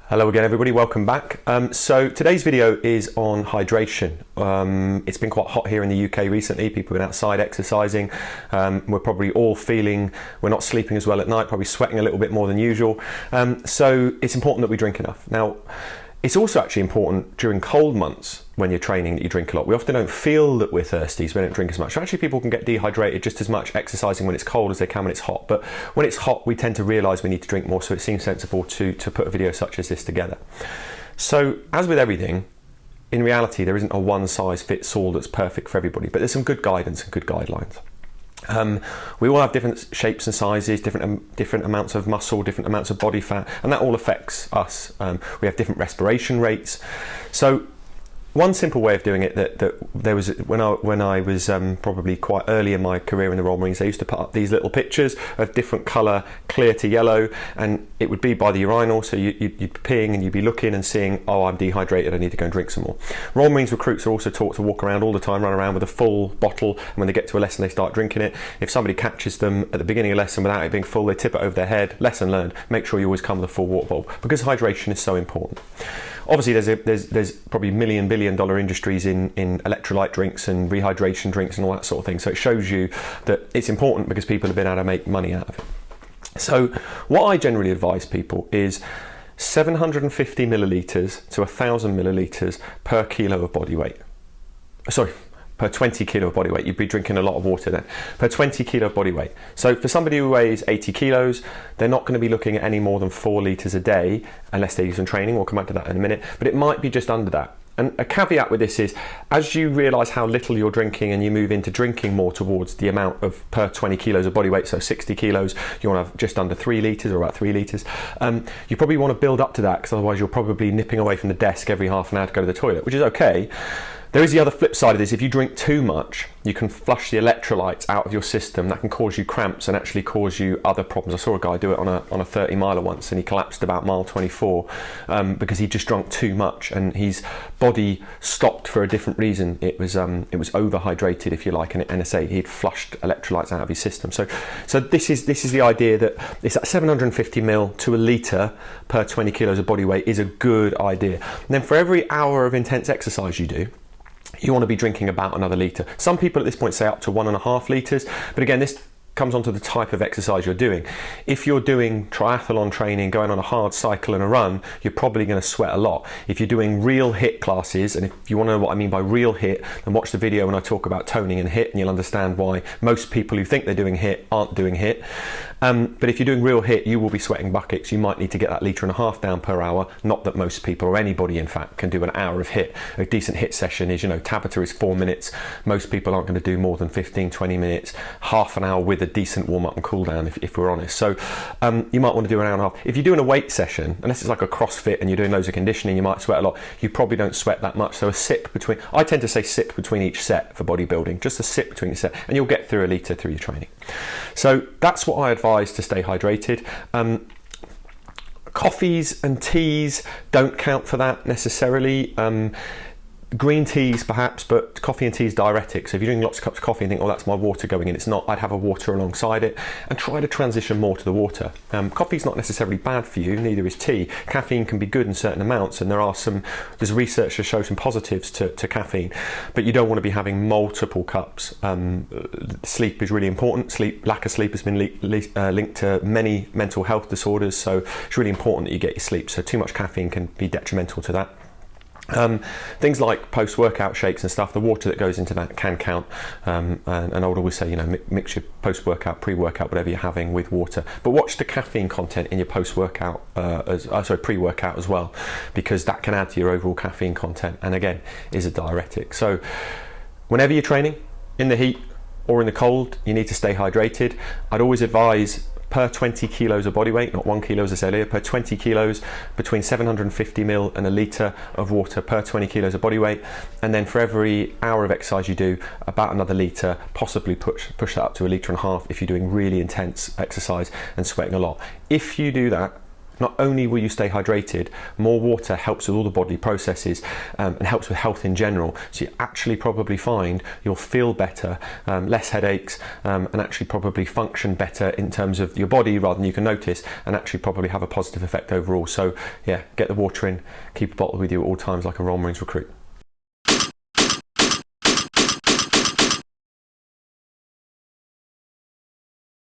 Hello again everybody, welcome back. So today's video is on hydration. It's been quite hot here in the UK recently, people have been outside exercising. We're probably all feeling we're not sleeping as well at night, probably sweating a little bit more than usual. So it's important that we drink enough. Now, it's also actually important during cold months when you're training that you drink a lot. We often don't feel that we're thirsty, so we don't drink as much. So actually people can get dehydrated just as much exercising when it's cold as they can when it's hot. But when it's hot, we tend to realise we need to drink more, so it seems sensible to put a video such as this together. So as with everything, in reality, there isn't a one size fits all that's perfect for everybody, but there's some good guidance and good guidelines. We all have different shapes and sizes, different amounts of muscle, different amounts of body fat, and that all affects us. We have different respiration rates. So one simple way of doing it that there was when I was probably quite early in my career in the Royal Marines, they used to put up these little pictures of different colour, clear to yellow, and it would be by the urinal, so you'd be peeing and you'd be looking and seeing, oh, I'm dehydrated, I need to go and drink some more. Royal Marines recruits are also taught to walk around all the time, run around with a full bottle, and when they get to a lesson they start drinking it. If somebody catches them at the beginning of a lesson without it being full, they tip it over their head. Lesson learned, make sure you always come with a full water bottle, because hydration is so important. Obviously there's probably $1 billion industries in electrolyte drinks and rehydration drinks and all that sort of thing, so it shows you that it's important because people have been able to make money out of it. So what I generally advise people is 750 millilitres to 1,000 millilitres per kilo of body weight. Sorry, per 20 kilo of body weight. You'd be drinking a lot of water then. Per 20 kilo of body weight. So for somebody who weighs 80 kilos, they're not going to be looking at any more than 4 litres a day unless they do some training. We'll come back to that in a minute, but it might be just under that. And a caveat with this is, as you realise how little you're drinking and you move into drinking more towards the amount of per 20 kilos of body weight, so 60 kilos, you want to have just under 3 litres or about 3 litres. You probably want to build up to that, because otherwise you're probably nipping away from the desk every half an hour to go to the toilet, which is okay. There is the other flip side of this. If you drink too much, you can flush the electrolytes out of your system. That can cause you cramps and actually cause you other problems. I saw a guy do it on a 30 miler once, and he collapsed about mile 24 because he just drank too much and his body stopped for a different reason. It was overhydrated, if you like, and NSA, he'd flushed electrolytes out of his system. So this is the idea that it's at 750 ml to a litre per 20 kilos of body weight is a good idea. And then for every hour of intense exercise you do, you want to be drinking about another litre. Some people at this point say up to 1.5 litres, but again, this comes onto the type of exercise you're doing. If you're doing triathlon training, going on a hard cycle and a run, you're probably going to sweat a lot. If you're doing real HIIT classes, and if you want to know what I mean by real HIIT, then watch the video when I talk about toning and HIIT, and you'll understand why most people who think they're doing HIIT aren't doing HIIT. But if you're doing real HIIT, you will be sweating buckets. You might need to get that 1.5 litres down per hour. Not that most people, or anybody in fact, can do an hour of HIIT. A decent HIIT session is, Tabata is 4 minutes. Most people aren't going to do more than 15-20 minutes. Half an hour with a decent warm up and cool down, if we're honest. So you might want to do an hour and a half. If you're doing a weight session, unless it's like a CrossFit and you're doing loads of conditioning, you might sweat a lot. You probably don't sweat that much. So a sip between, I tend to say sip between each set for bodybuilding, just a sip between each set, and you'll get through a litre through your training. So that's what I advise to stay hydrated. Coffees and teas don't count for that necessarily. Green teas perhaps, but coffee and tea is diuretic. So if you're doing lots of cups of coffee and think, oh, that's my water going in, it's not. I'd have a water alongside it and try to transition more to the water. Coffee's not necessarily bad for you, neither is tea. Caffeine can be good in certain amounts, and there's research to show some positives to caffeine, but you don't want to be having multiple cups. Sleep is really important. Lack of sleep has been linked to many mental health disorders, so it's really important that you get your sleep. So too much caffeine can be detrimental to that. Things like post-workout shakes and stuff, the water that goes into that can count, and I would always say, mix your post-workout, pre-workout, whatever you're having, with water. But watch the caffeine content in your post-workout, pre-workout as well, because that can add to your overall caffeine content, and again, is a diuretic. So whenever you're training, in the heat or in the cold, you need to stay hydrated. I'd always advise per 20 kilos of body weight, not 1 kilo as I said earlier, per 20 kilos, between 750 ml and a litre of water per 20 kilos of body weight. And then for every hour of exercise you do, about another litre, possibly push that up to 1.5 litres if you're doing really intense exercise and sweating a lot. If you do that not only will you stay hydrated, more water helps with all the bodily processes and helps with health in general. So you actually probably find you'll feel better, less headaches, and actually probably function better in terms of your body rather than you can notice, and actually probably have a positive effect overall. So yeah, get the water in, keep a bottle with you at all times like a Royal Marines recruit.